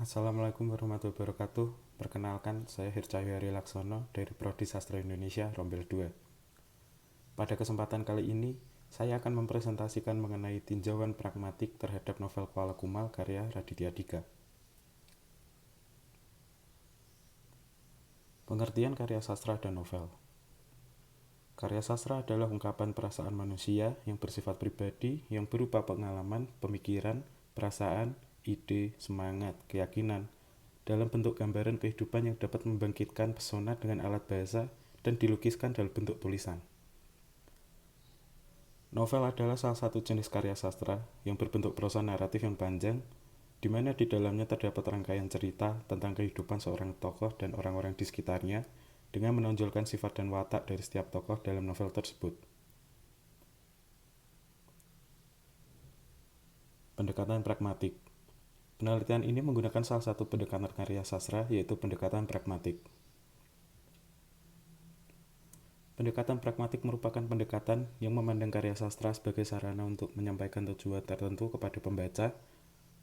Assalamualaikum warahmatullahi wabarakatuh. Perkenalkan, saya Hircahyo Laksono dari Prodi Sastra Indonesia Rombel 2. Pada kesempatan kali ini, saya akan mempresentasikan mengenai tinjauan pragmatik terhadap novel Kuala Kumal karya Raditya Dika. Pengertian karya sastra dan novel. Karya sastra adalah ungkapan perasaan manusia yang bersifat pribadi yang berupa pengalaman, pemikiran, perasaan, ide, semangat, keyakinan, dalam bentuk gambaran kehidupan yang dapat membangkitkan pesona dengan alat bahasa dan dilukiskan dalam bentuk tulisan. Novel adalah salah satu jenis karya sastra yang berbentuk prosa naratif yang panjang, di mana di dalamnya terdapat rangkaian cerita tentang kehidupan seorang tokoh dan orang-orang di sekitarnya dengan menonjolkan sifat dan watak dari setiap tokoh dalam novel tersebut. Pendekatan pragmatik. Penelitian ini menggunakan salah satu pendekatan karya sastra, yaitu pendekatan pragmatik. Pendekatan pragmatik merupakan pendekatan yang memandang karya sastra sebagai sarana untuk menyampaikan tujuan tertentu kepada pembaca,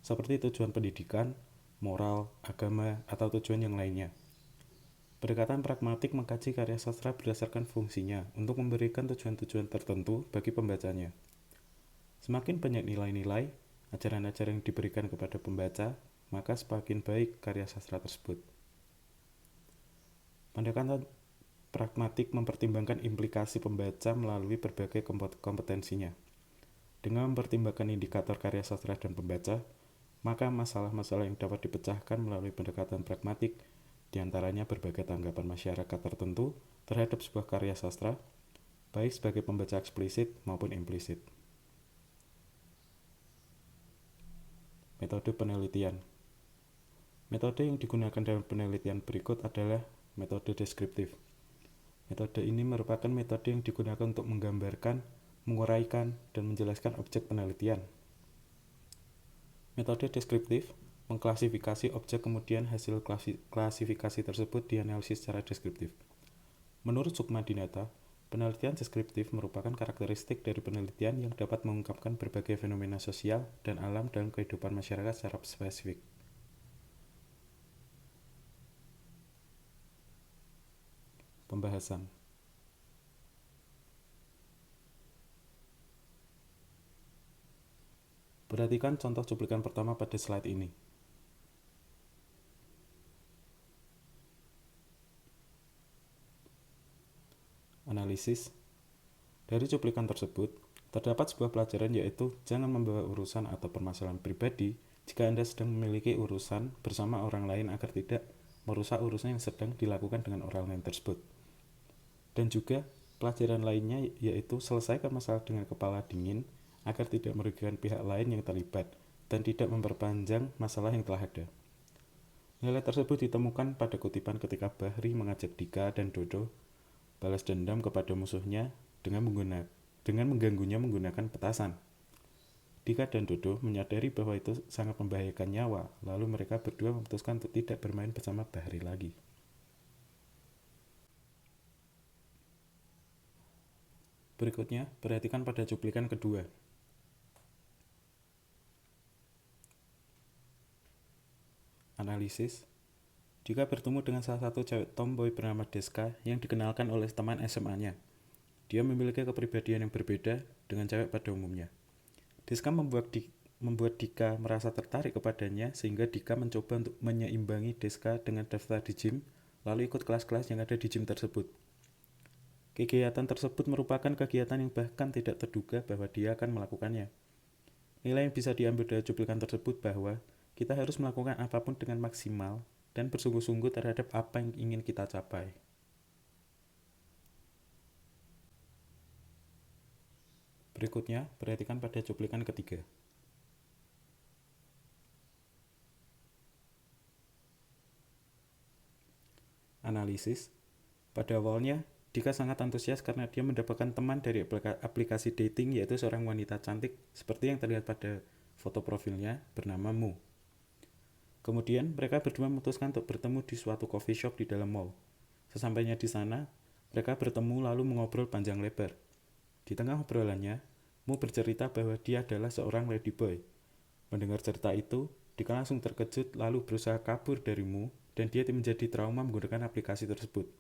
seperti tujuan pendidikan, moral, agama, atau tujuan yang lainnya. Pendekatan pragmatik mengkaji karya sastra berdasarkan fungsinya untuk memberikan tujuan-tujuan tertentu bagi pembacanya. Semakin banyak nilai-nilai, ajaran-ajaran yang diberikan kepada pembaca, maka semakin baik karya sastra tersebut. Pendekatan pragmatik mempertimbangkan implikasi pembaca melalui berbagai kompetensinya. Dengan mempertimbangkan indikator karya sastra dan pembaca, maka masalah-masalah yang dapat dipecahkan melalui pendekatan pragmatik, diantaranya berbagai tanggapan masyarakat tertentu terhadap sebuah karya sastra, baik sebagai pembaca eksplisit maupun implisit. Metode penelitian. Metode yang digunakan dalam penelitian berikut adalah metode deskriptif. Metode ini merupakan metode yang digunakan untuk menggambarkan, menguraikan, dan menjelaskan objek penelitian. Metode deskriptif mengklasifikasi objek, kemudian hasil klasifikasi tersebut dianalisis secara deskriptif. Menurut Sukmadinata, penelitian deskriptif merupakan karakteristik dari penelitian yang dapat mengungkapkan berbagai fenomena sosial dan alam dalam kehidupan masyarakat secara spesifik. Pembahasan. Perhatikan contoh cuplikan pertama pada slide ini. Analisis. Dari cuplikan tersebut, terdapat sebuah pelajaran, yaitu jangan membawa urusan atau permasalahan pribadi jika Anda sedang memiliki urusan bersama orang lain agar tidak merusak urusan yang sedang dilakukan dengan orang lain tersebut. Dan juga pelajaran lainnya, yaitu selesaikan masalah dengan kepala dingin agar tidak merugikan pihak lain yang terlibat dan tidak memperpanjang masalah yang telah ada. Nilai tersebut ditemukan pada kutipan ketika Bahri mengajak Dika dan Dodo balas dendam kepada musuhnya dengan mengganggunya menggunakan petasan. Dika dan Dodo menyadari bahwa itu sangat membahayakan nyawa, lalu mereka berdua memutuskan untuk tidak bermain bersama Bahri lagi. Berikutnya, perhatikan pada cuplikan kedua. Analisis. Dika bertemu dengan salah satu cewek tomboy bernama Deska yang dikenalkan oleh teman SMA-nya. Dia memiliki kepribadian yang berbeda dengan cewek pada umumnya. Deska membuat Dika merasa tertarik kepadanya, sehingga Dika mencoba untuk menyeimbangi Deska dengan daftar di gym, lalu ikut kelas-kelas yang ada di gym tersebut. Kegiatan tersebut merupakan kegiatan yang bahkan tidak terduga bahwa dia akan melakukannya. Nilai yang bisa diambil dari cuplikan tersebut bahwa kita harus melakukan apapun dengan maksimal dan bersungguh-sungguh terhadap apa yang ingin kita capai. Berikutnya, perhatikan pada cuplikan ketiga. Analisis. Pada awalnya, Dika sangat antusias karena dia mendapatkan teman dari aplikasi dating, yaitu seorang wanita cantik seperti yang terlihat pada foto profilnya bernama Mu. Kemudian, mereka berdua memutuskan untuk bertemu di suatu coffee shop di dalam mall. Sesampainya di sana, mereka bertemu lalu mengobrol panjang lebar. Di tengah obrolannya, Mu bercerita bahwa dia adalah seorang ladyboy. Mendengar cerita itu, Dika langsung terkejut lalu berusaha kabur darimu dan dia menjadi trauma menggunakan aplikasi tersebut.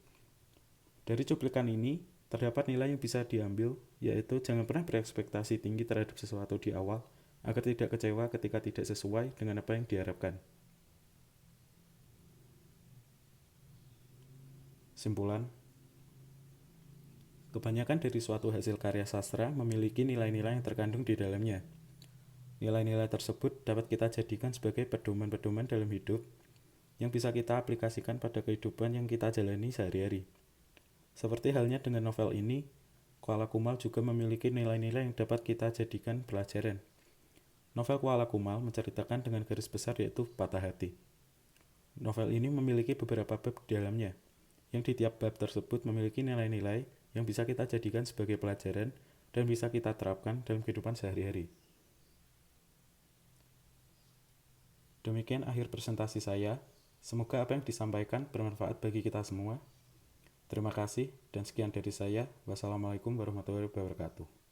Dari cuplikan ini, terdapat nilai yang bisa diambil, yaitu jangan pernah berekspektasi tinggi terhadap sesuatu di awal agar tidak kecewa ketika tidak sesuai dengan apa yang diharapkan. Simpulan, kebanyakan dari suatu hasil karya sastra memiliki nilai-nilai yang terkandung di dalamnya. Nilai-nilai tersebut dapat kita jadikan sebagai pedoman-pedoman dalam hidup yang bisa kita aplikasikan pada kehidupan yang kita jalani sehari-hari. Seperti halnya dengan novel ini, Kuala Kumal juga memiliki nilai-nilai yang dapat kita jadikan pelajaran. Novel Kuala Kumal menceritakan dengan garis besar yaitu patah hati. Novel ini memiliki beberapa bab di dalamnya, yang di tiap bab tersebut memiliki nilai-nilai yang bisa kita jadikan sebagai pelajaran dan bisa kita terapkan dalam kehidupan sehari-hari. Demikian akhir presentasi saya. Semoga apa yang disampaikan bermanfaat bagi kita semua. Terima kasih dan sekian dari saya. Wassalamualaikum warahmatullahi wabarakatuh.